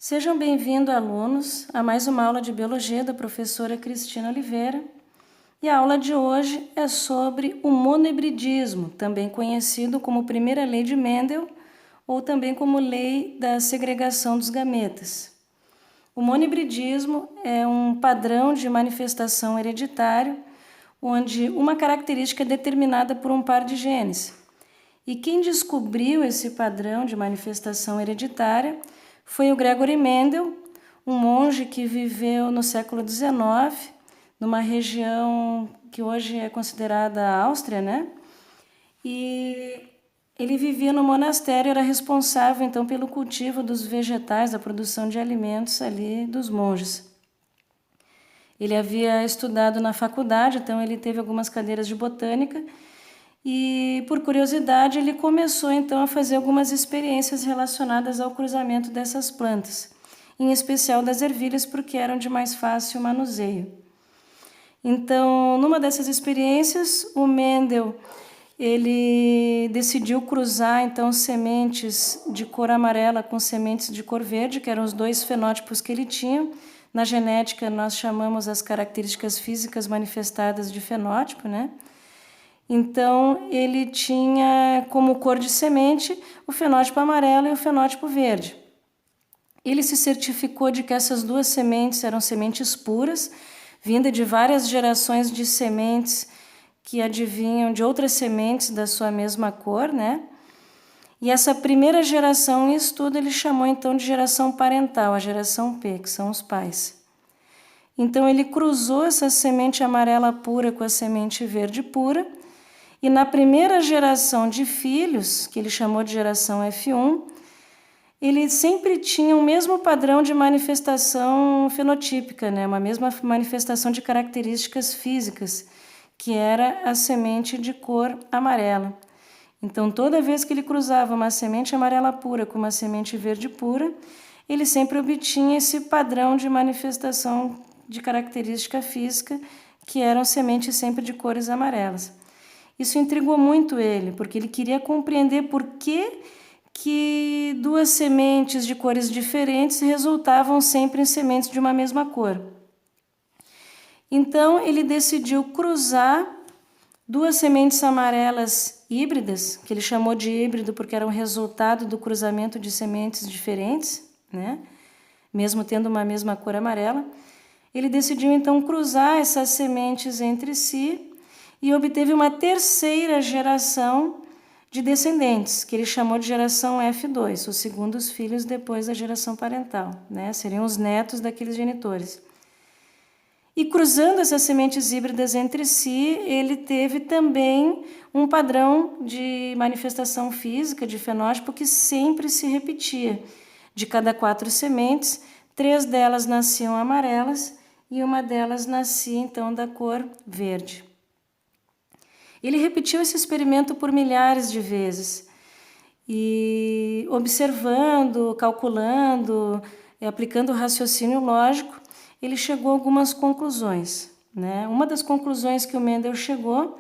Sejam bem-vindos, alunos, a mais uma aula de Biologia da professora Cristina Oliveira. E a aula de hoje é sobre o monohibridismo, também conhecido como primeira lei de Mendel ou também como lei da segregação dos gametas. O monohibridismo é um padrão de manifestação hereditário onde uma característica é determinada por um par de genes. E quem descobriu esse padrão de manifestação hereditária foi o Gregory Mendel, um monge que viveu no século XIX, numa região que hoje é considerada a Áustria, né? E ele vivia no monastério, era responsável então pelo cultivo dos vegetais, da produção de alimentos ali dos monges. Ele havia estudado na faculdade, então ele teve algumas cadeiras de botânica e, por curiosidade, ele começou então a fazer algumas experiências relacionadas ao cruzamento dessas plantas, em especial das ervilhas, porque eram de mais fácil manuseio. Então, numa dessas experiências, o Mendel ele decidiu cruzar então sementes de cor amarela com sementes de cor verde, que eram os dois fenótipos que ele tinha. Na genética, nós chamamos as características físicas manifestadas de fenótipo, né? Então, ele tinha como cor de semente o fenótipo amarelo e o fenótipo verde. Ele se certificou de que essas duas sementes eram sementes puras, vinda de várias gerações de sementes que advinham de outras sementes da sua mesma cor, né? E essa primeira geração em estudo ele chamou então de geração parental, a geração P, que são os pais. Então ele cruzou essa semente amarela pura com a semente verde pura, e na primeira geração de filhos, que ele chamou de geração F1, ele sempre tinha o mesmo padrão de manifestação fenotípica, né? Uma mesma manifestação de características físicas, que era a semente de cor amarela. Então, toda vez que ele cruzava uma semente amarela pura com uma semente verde pura, ele sempre obtinha esse padrão de manifestação de característica física, que eram sementes sempre de cores amarelas. Isso intrigou muito ele, porque ele queria compreender por que duas sementes de cores diferentes resultavam sempre em sementes de uma mesma cor. Então, ele decidiu cruzar duas sementes amarelas híbridas, que ele chamou de híbrido porque era um resultado do cruzamento de sementes diferentes, né? Mesmo tendo uma mesma cor amarela. Ele decidiu, então, cruzar essas sementes entre si e obteve uma terceira geração de descendentes, que ele chamou de geração F2, os segundos filhos depois da geração parental, né? Seriam os netos daqueles genitores. E cruzando essas sementes híbridas entre si, ele teve também um padrão de manifestação física, de fenótipo, que sempre se repetia. De cada 4 sementes, 3 delas nasciam amarelas e uma delas nascia, então, da cor verde. Ele repetiu esse experimento por milhares de vezes e observando, calculando, aplicando o raciocínio lógico, ele chegou a algumas conclusões, né? Uma das conclusões que o Mendel chegou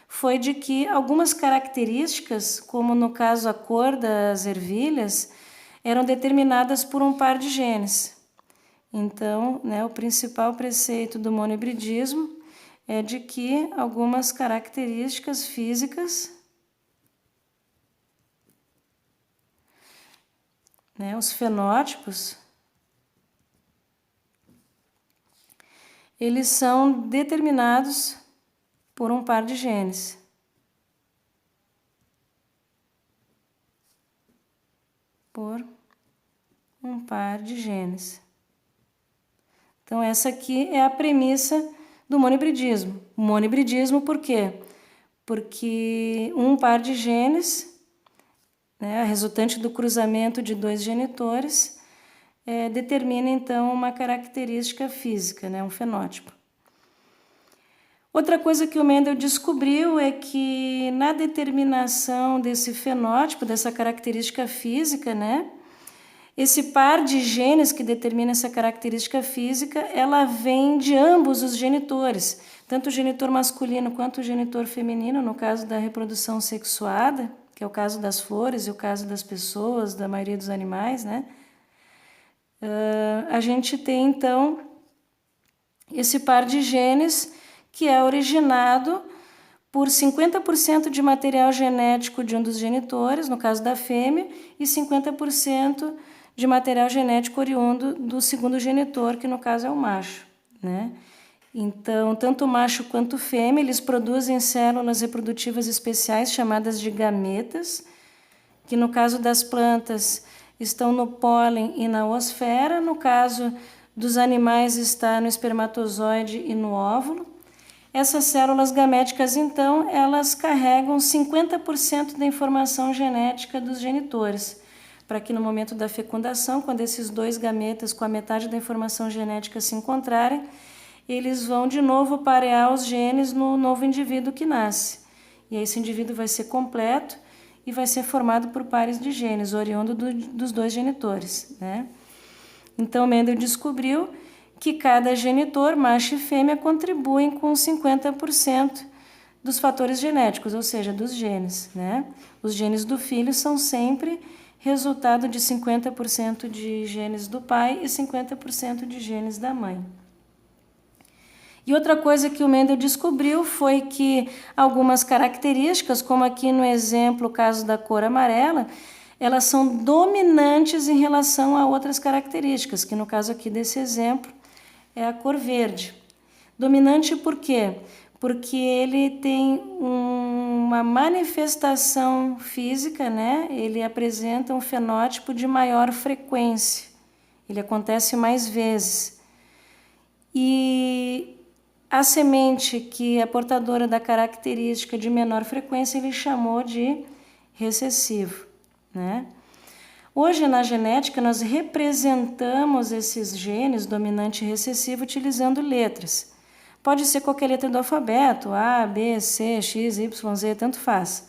foi de que algumas características, como no caso a cor das ervilhas, eram determinadas por um par de genes. Então, né, o principal preceito do monohibridismo é de que algumas características físicas, né, os fenótipos, eles são determinados por um par de genes. Por um par de genes. Então, essa aqui é a premissa do monohibridismo. O monohibridismo por quê? Porque um par de genes, né, resultante do cruzamento de 2 genitores, determina, então, uma característica física, né, um fenótipo. Outra coisa que o Mendel descobriu é que na determinação desse fenótipo, dessa característica física, né, esse par de genes que determina essa característica física, ela vem de ambos os genitores, tanto o genitor masculino quanto o genitor feminino, no caso da reprodução sexuada, que é o caso das flores e o caso das pessoas, da maioria dos animais, né? a gente tem, então, esse par de genes que é originado por 50% de material genético de um dos genitores, no caso da fêmea, e 50% de material genético oriundo do segundo genitor, que no caso é o macho, né? Então, tanto o macho quanto a fêmea, eles produzem células reprodutivas especiais chamadas de gametas, que no caso das plantas estão no pólen e na oosfera, no caso dos animais está no espermatozoide e no óvulo. Essas células gaméticas, então, elas carregam 50% da informação genética dos genitores, para que no momento da fecundação, quando esses dois gametas com a metade da informação genética se encontrarem, eles vão de novo parear os genes no novo indivíduo que nasce. E aí esse indivíduo vai ser completo e vai ser formado por pares de genes, oriundo dos dois genitores, né? Então, Mendel descobriu que cada genitor, macho e fêmea, contribuem com 50% dos fatores genéticos, ou seja, dos genes, né? Os genes do filho são sempre resultado de 50% de genes do pai e 50% de genes da mãe. E outra coisa que o Mendel descobriu foi que algumas características, como aqui no exemplo, o caso da cor amarela, elas são dominantes em relação a outras características, que no caso aqui desse exemplo é a cor verde. Dominante por quê? Porque ele tem uma manifestação física, né? Ele apresenta um fenótipo de maior frequência, ele acontece mais vezes. E a semente que é portadora da característica de menor frequência, ele chamou de recessivo, né? Hoje, na genética, nós representamos esses genes dominante e recessivo utilizando letras. Pode ser qualquer letra do alfabeto, A, B, C, X, Y, Z, tanto faz.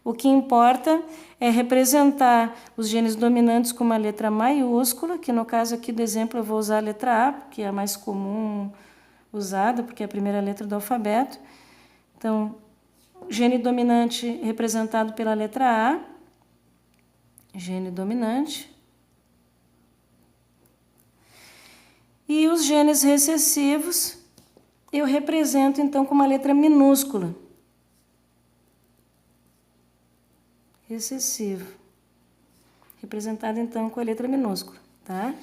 O que importa é representar os genes dominantes com uma letra maiúscula, que no caso aqui do exemplo eu vou usar a letra A, que é a mais comum usada, porque é a primeira letra do alfabeto. Então, gene dominante representado pela letra A, gene dominante. E os genes recessivos eu represento então com uma letra minúscula. Recessivo. Representado então com a letra minúscula, tá?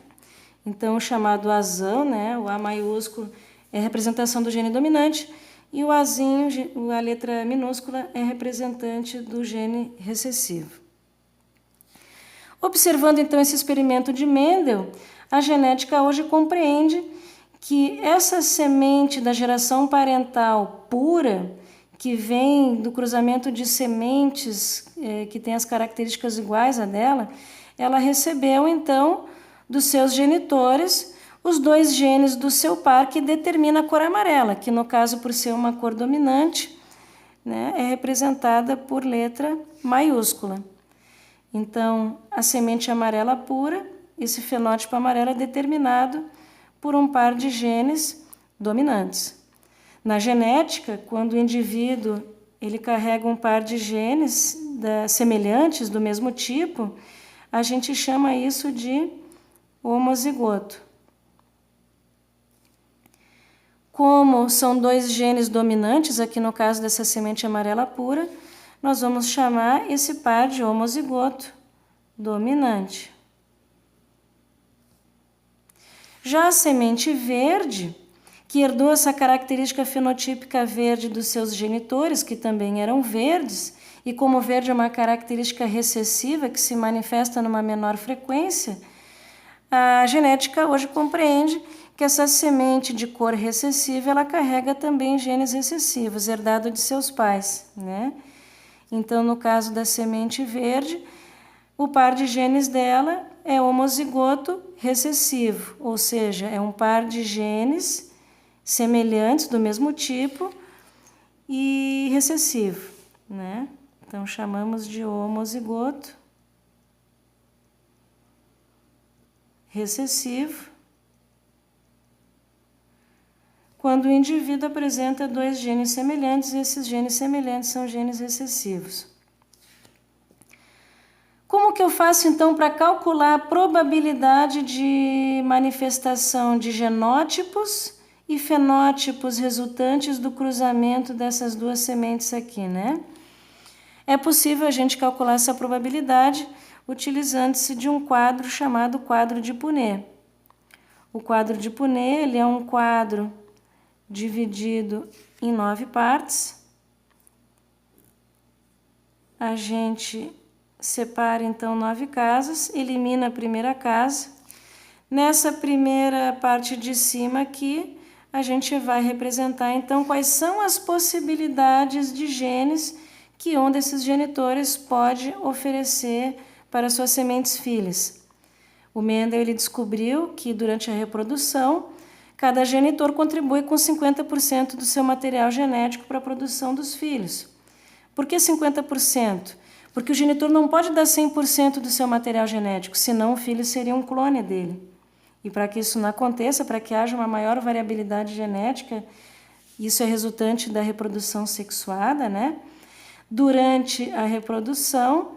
Então o chamado Azão, né, o A maiúsculo é a representação do gene dominante e o Azinho, a letra minúscula, é representante do gene recessivo. Observando então esse experimento de Mendel, a genética hoje compreende que essa semente da geração parental pura, que vem do cruzamento de sementes que tem as características iguais a dela, ela recebeu então dos seus genitores os dois genes do seu par que determina a cor amarela, que no caso, por ser uma cor dominante, né, é representada por letra maiúscula. Então, a semente amarela pura, esse fenótipo amarelo é determinado por um par de genes dominantes. Na genética, quando o indivíduo ele carrega um par de genes semelhantes, do mesmo tipo, a gente chama isso de homozigoto. Como são dois genes dominantes, aqui no caso dessa semente amarela pura, nós vamos chamar esse par de homozigoto dominante. Já a semente verde, que herdou essa característica fenotípica verde dos seus genitores, que também eram verdes, e como verde é uma característica recessiva que se manifesta numa menor frequência, a genética hoje compreende que essa semente de cor recessiva ela carrega também genes recessivos, herdado de seus pais, né? Então, no caso da semente verde, o par de genes dela é homozigoto recessivo, ou seja, é um par de genes semelhantes, do mesmo tipo, e recessivo, né? Então, chamamos de homozigoto recessivo, quando o indivíduo apresenta dois genes semelhantes, e esses genes semelhantes são genes recessivos. Como que eu faço então para calcular a probabilidade de manifestação de genótipos e fenótipos resultantes do cruzamento dessas duas sementes aqui, né? É possível a gente calcular essa probabilidade utilizando-se de um quadro chamado quadro de Punnett. O quadro de Punnett, ele é um quadro dividido em 9 partes. A gente separa então 9 casas, elimina a primeira casa. Nessa primeira parte de cima aqui, a gente vai representar então quais são as possibilidades de genes que um desses genitores pode oferecer para suas sementes filhas. O Mendel ele descobriu que durante a reprodução, cada genitor contribui com 50% do seu material genético para a produção dos filhos. Por que 50%? Porque o genitor não pode dar 100% do seu material genético, senão o filho seria um clone dele. E para que isso não aconteça, para que haja uma maior variabilidade genética, isso é resultante da reprodução sexuada, né? Durante a reprodução,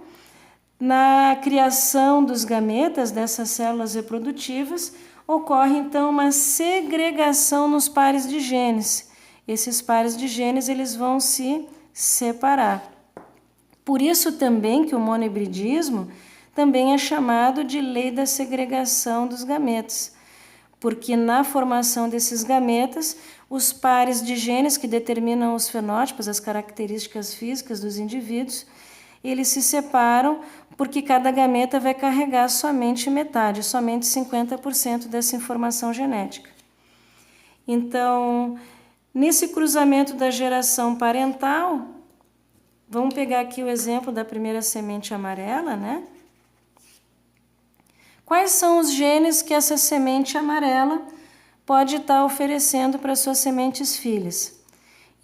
na criação dos gametas, dessas células reprodutivas, ocorre então uma segregação nos pares de genes. Esses pares de genes eles vão se separar. Por isso também que o monohibridismo também é chamado de lei da segregação dos gametas, porque na formação desses gametas, os pares de genes que determinam os fenótipos, as características físicas dos indivíduos, eles se separam porque cada gameta vai carregar somente metade, somente 50% dessa informação genética. Então, nesse cruzamento da geração parental, vamos pegar aqui o exemplo da primeira semente amarela, né? Quais são os genes que essa semente amarela pode estar oferecendo para suas sementes filhas?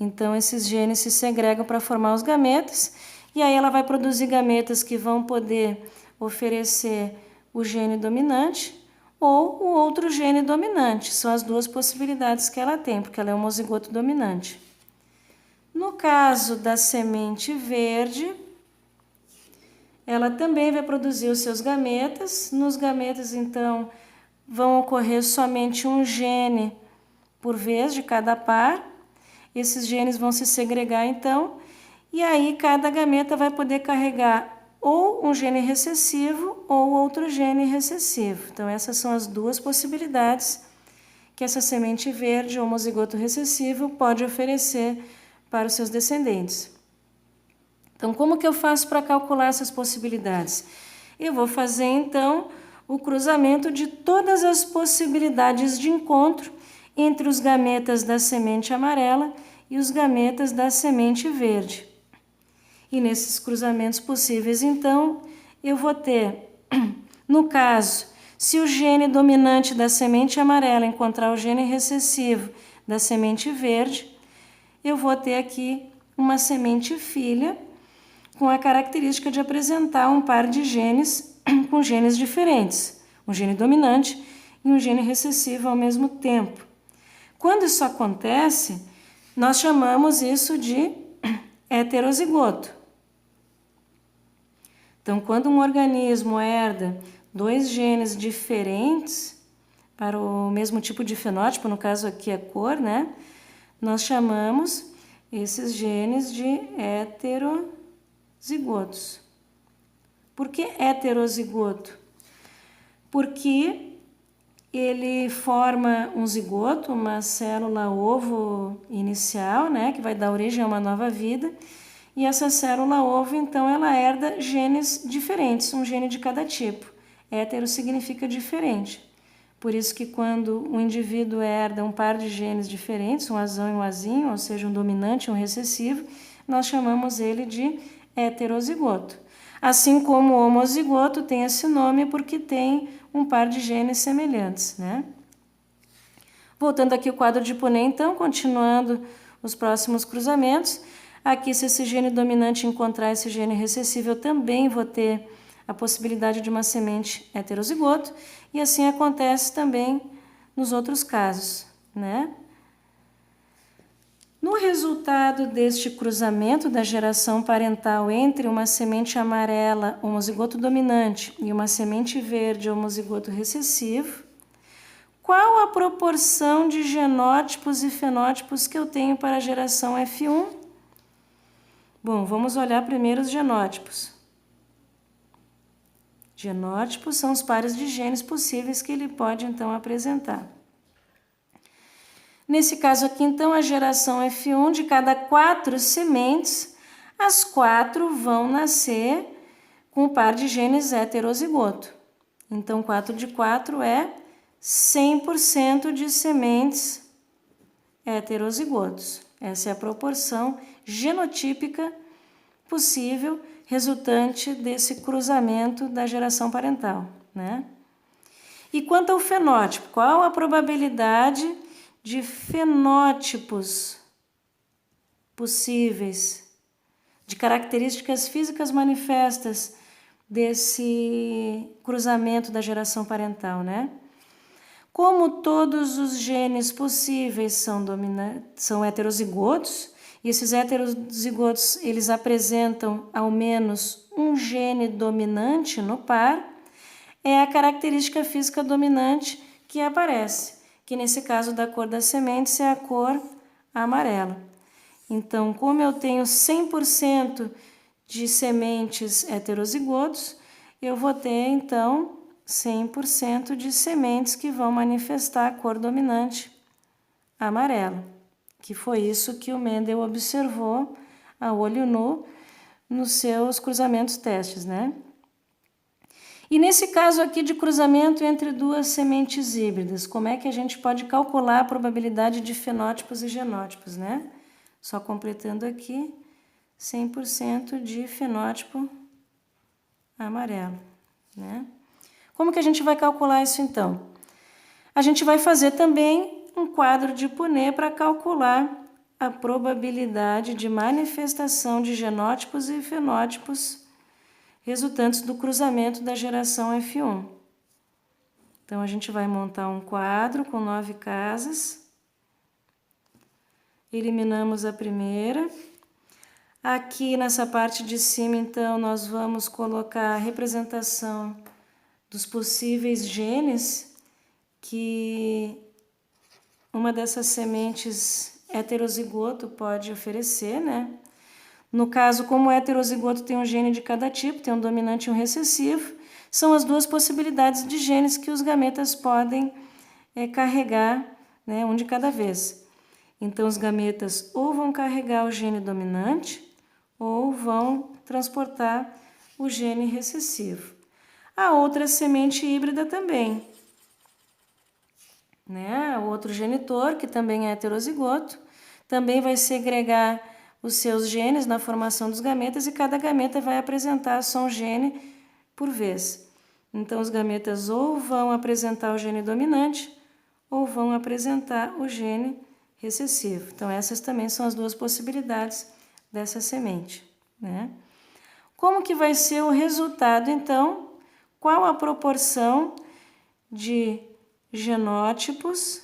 Então, esses genes se segregam para formar os gametas, e aí ela vai produzir gametas que vão poder oferecer o gene dominante ou o outro gene dominante. São as duas possibilidades que ela tem, porque ela é homozigoto dominante. No caso da semente verde, ela também vai produzir os seus gametas. Nos gametas, então, vão ocorrer somente um gene por vez de cada par. Esses genes vão se segregar, então, e aí cada gameta vai poder carregar ou um gene recessivo ou outro gene recessivo. Então, essas são as duas possibilidades que essa semente verde, homozigoto recessivo, pode oferecer para os seus descendentes. Então, como que eu faço para calcular essas possibilidades? Eu vou fazer, então, o cruzamento de todas as possibilidades de encontro entre os gametas da semente amarela e os gametas da semente verde. E nesses cruzamentos possíveis, então, eu vou ter, no caso, se o gene dominante da semente amarela encontrar o gene recessivo da semente verde, eu vou ter aqui uma semente filha com a característica de apresentar um par de genes com genes diferentes, um gene dominante e um gene recessivo ao mesmo tempo. Quando isso acontece, nós chamamos isso de heterozigoto. Então, quando um organismo herda 2 genes diferentes para o mesmo tipo de fenótipo, no caso aqui a cor, né? Nós chamamos esses genes de heterozigotos. Por que heterozigoto? Porque ele forma um zigoto, uma célula ovo inicial, né, que vai dar origem a uma nova vida, e essa célula ovo, então, ela herda genes diferentes, um gene de cada tipo. Hétero significa diferente. Por isso que quando um indivíduo herda um par de genes diferentes, um azão e um azinho, ou seja, um dominante e um recessivo, nós chamamos ele de heterozigoto. Assim como o homozigoto tem esse nome porque tem um par de genes semelhantes, né? Voltando aqui ao quadro de Punnett, então, continuando os próximos cruzamentos, aqui se esse gene dominante encontrar esse gene recessivo, eu também vou ter a possibilidade de uma semente heterozigoto, e assim acontece também nos outros casos, né? No resultado deste cruzamento da geração parental entre uma semente amarela, homozigoto dominante, e uma semente verde, homozigoto recessivo, qual a proporção de genótipos e fenótipos que eu tenho para a geração F1? Bom, vamos olhar primeiro os genótipos. Genótipos são os pares de genes possíveis que ele pode, então, apresentar. Nesse caso aqui, então, a geração F1, de cada 4 sementes, as 4 vão nascer com o par de genes heterozigoto. Então, 4 de 4 é 100% de sementes heterozigotos. Essa é a proporção genotípica possível resultante desse cruzamento da geração parental, né? E quanto ao fenótipo, qual a probabilidade de fenótipos possíveis, de características físicas manifestas desse cruzamento da geração parental, né? Como todos os genes possíveis são heterozigotos, e esses heterozigotos eles apresentam ao menos um gene dominante no par, é a característica física dominante que aparece, que nesse caso da cor das sementes é a cor amarela. Então, como eu tenho 100% de sementes heterozigotos, eu vou ter, então, 100% de sementes que vão manifestar a cor dominante amarela, que foi isso que o Mendel observou a olho nu nos seus cruzamentos testes, né? E nesse caso aqui de cruzamento entre duas sementes híbridas, como é que a gente pode calcular a probabilidade de fenótipos e genótipos, né? Só completando aqui, 100% de fenótipo amarelo, né? Como que a gente vai calcular isso então? A gente vai fazer também um quadro de Punnett para calcular a probabilidade de manifestação de genótipos e fenótipos resultantes do cruzamento da geração F1. Então, a gente vai montar um quadro com 9 casas. Eliminamos a primeira. Aqui nessa parte de cima, então, nós vamos colocar a representação dos possíveis genes que uma dessas sementes heterozigoto pode oferecer, né? No caso, como o heterozigoto tem um gene de cada tipo, tem um dominante e um recessivo, são as duas possibilidades de genes que os gametas podem carregar, né, um de cada vez. Então, os gametas ou vão carregar o gene dominante ou vão transportar o gene recessivo. A outra semente híbrida também, né? O outro genitor, que também é heterozigoto, também vai segregar os seus genes na formação dos gametas e cada gameta vai apresentar só um gene por vez. Então, os gametas ou vão apresentar o gene dominante ou vão apresentar o gene recessivo. Então, essas também são as duas possibilidades dessa semente, né? Como que vai ser o resultado, então? Qual a proporção de genótipos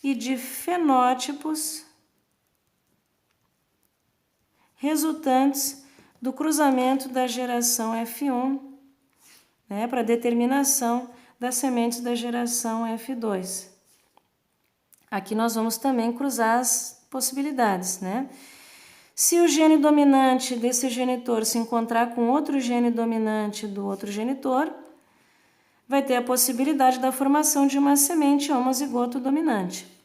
e de fenótipos resultantes do cruzamento da geração F1, né, para determinação das sementes da geração F2. Aqui nós vamos também cruzar as possibilidades, né? Se o gene dominante desse genitor se encontrar com outro gene dominante do outro genitor, vai ter a possibilidade da formação de uma semente homozigoto dominante.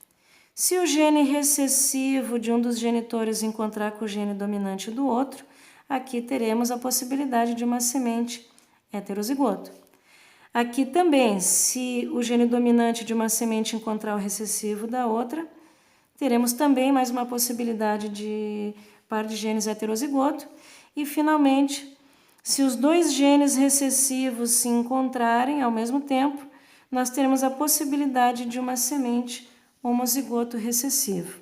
Se o gene recessivo de um dos genitores encontrar com o gene dominante do outro, aqui teremos a possibilidade de uma semente heterozigoto. Aqui também, se o gene dominante de uma semente encontrar o recessivo da outra, teremos também mais uma possibilidade de par de genes heterozigoto. E, finalmente, se os dois genes recessivos se encontrarem ao mesmo tempo, nós teremos a possibilidade de uma semente homozigoto recessivo.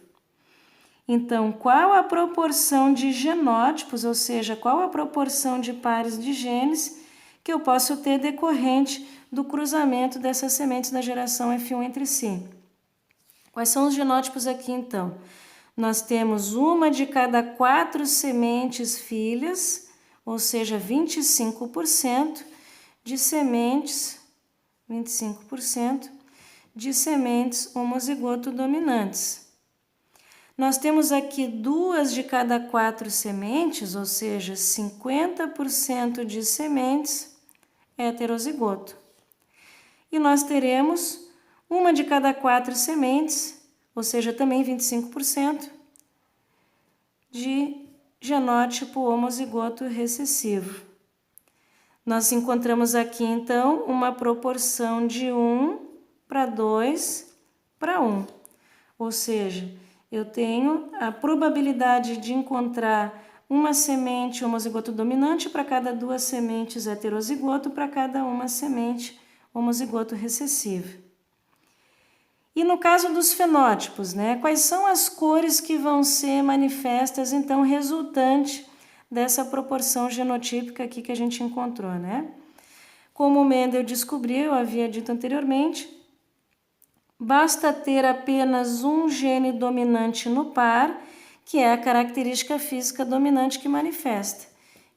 Então, qual a proporção de genótipos, ou seja, qual a proporção de pares de genes que eu posso ter decorrente do cruzamento dessas sementes da geração F1 entre si? Quais são os genótipos aqui, então? nós temos uma de cada 4 sementes filhas, ou seja, 25% de sementes, 25% de sementes homozigoto dominantes. Nós temos aqui 2 de cada 4 sementes, ou seja, 50% de sementes heterozigoto. E nós teremos uma de cada 4 sementes, ou seja, também 25%, de genótipo homozigoto recessivo. Nós encontramos aqui, então, uma proporção de 1 para 2 para 1. Ou seja, eu tenho a probabilidade de encontrar uma semente homozigoto dominante para cada 2 sementes heterozigoto para cada uma semente homozigoto recessivo. E no caso dos fenótipos, quais são as cores que vão ser manifestas, então, resultante dessa proporção genotípica aqui que a gente encontrou, Como Mendel descobriu, eu havia dito anteriormente, basta ter apenas um gene dominante no par, que é a característica física dominante que manifesta.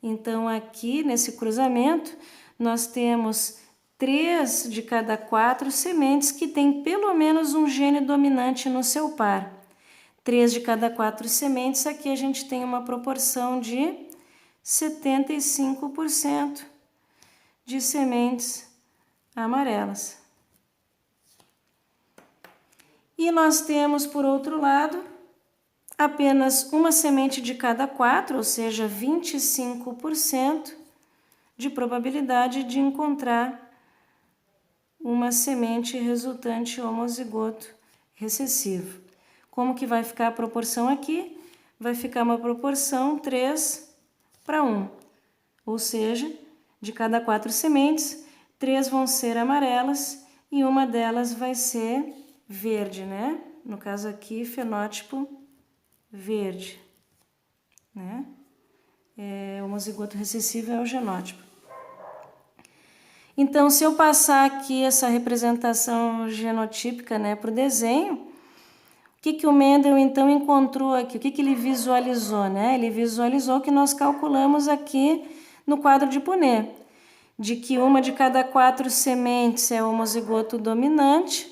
Então, aqui, nesse cruzamento, nós temos 3 de cada 4 sementes que têm pelo menos um gene dominante no seu par. 3 de cada 4 sementes, aqui a gente tem uma proporção de 75% de sementes amarelas. E nós temos, por outro lado, apenas uma semente de cada 4, ou seja, 25% de probabilidade de encontrar uma semente resultante homozigoto recessivo. Como que vai ficar a proporção aqui? Vai ficar uma proporção 3 para 1, ou seja, de cada 4 sementes, 3 vão ser amarelas e uma delas vai ser verde, No caso aqui, fenótipo verde, homozigoto recessivo é o genótipo. Então, se eu passar aqui essa representação genotípica, para o desenho, o que o Mendel então encontrou aqui? O que ele visualizou, Ele visualizou o que nós calculamos aqui no quadro de Punnett, de que uma de cada 4 sementes é homozigoto dominante,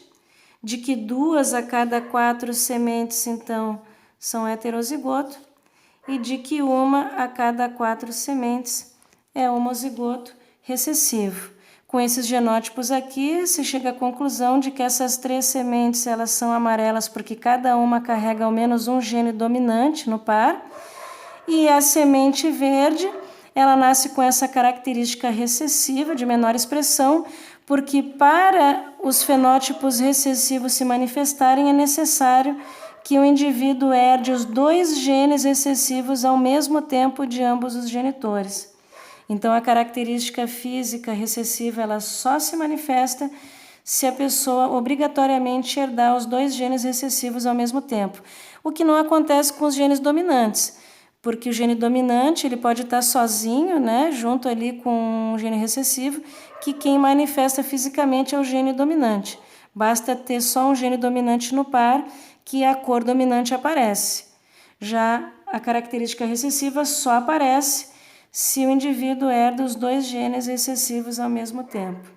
de que 2 a cada 4 sementes, então, são heterozigoto, e de que uma a cada 4 sementes é homozigoto recessivo. Com esses genótipos aqui, se chega à conclusão de que essas 3 sementes elas são amarelas porque cada uma carrega ao menos um gene dominante no par, e a semente verde, ela nasce com essa característica recessiva de menor expressão, porque para os fenótipos recessivos se manifestarem é necessário que o indivíduo herde os 2 genes recessivos ao mesmo tempo de ambos os genitores. Então, a característica física recessiva ela só se manifesta se a pessoa obrigatoriamente herdar os 2 genes recessivos ao mesmo tempo, o que não acontece com os genes dominantes, porque o gene dominante ele pode estar sozinho, junto ali com um gene recessivo, que quem manifesta fisicamente é o gene dominante. Basta ter só um gene dominante no par que a cor dominante aparece. Já a característica recessiva só aparece se o indivíduo herda os 2 genes recessivos ao mesmo tempo,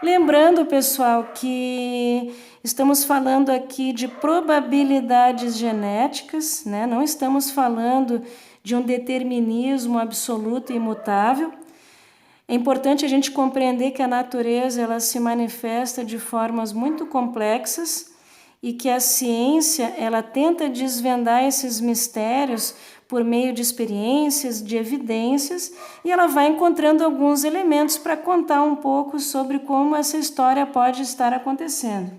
Lembrando, pessoal, que estamos falando aqui de probabilidades genéticas, Não estamos falando de um determinismo absoluto e imutável. É importante a gente compreender que a natureza ela se manifesta de formas muito complexas e que a ciência ela tenta desvendar esses mistérios por meio de experiências, de evidências, e ela vai encontrando alguns elementos para contar um pouco sobre como essa história pode estar acontecendo,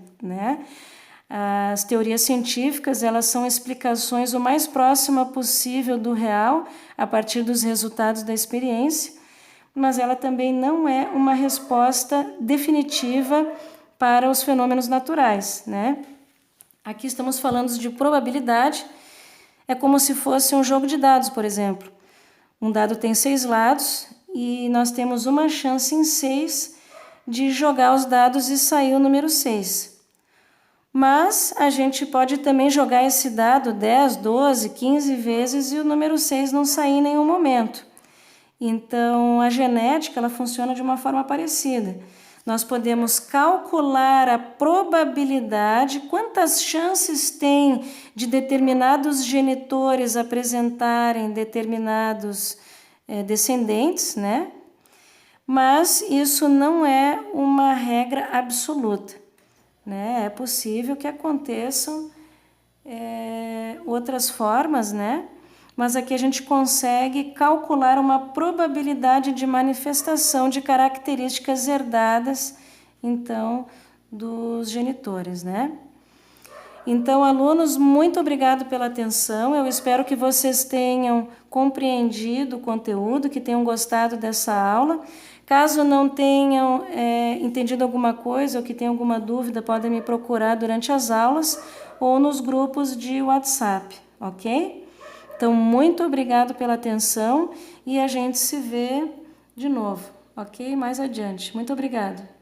As teorias científicas, elas são explicações o mais próxima possível do real, a partir dos resultados da experiência, mas ela também não é uma resposta definitiva para os fenômenos naturais, Aqui estamos falando de probabilidade. É como se fosse um jogo de dados, por exemplo. Um dado tem 6 lados e nós temos uma chance em 6 de jogar os dados e sair o número 6. Mas a gente pode também jogar esse dado 10, 12, 15 vezes e o número 6 não sair em nenhum momento. Então, a genética ela funciona de uma forma parecida. Nós podemos calcular a probabilidade, quantas chances tem de determinados genitores apresentarem determinados descendentes, né? Mas isso não é uma regra absoluta, né? É possível que aconteçam outras formas, né? Mas aqui a gente consegue calcular uma probabilidade de manifestação de características herdadas, então, dos genitores, né? Então, alunos, muito obrigado pela atenção. Eu espero que vocês tenham compreendido o conteúdo, que tenham gostado dessa aula. Caso não tenham entendido alguma coisa ou que tenham alguma dúvida, podem me procurar durante as aulas ou nos grupos de WhatsApp, ok? Então, muito obrigado pela atenção e a gente se vê de novo, ok? Mais adiante. Muito obrigada.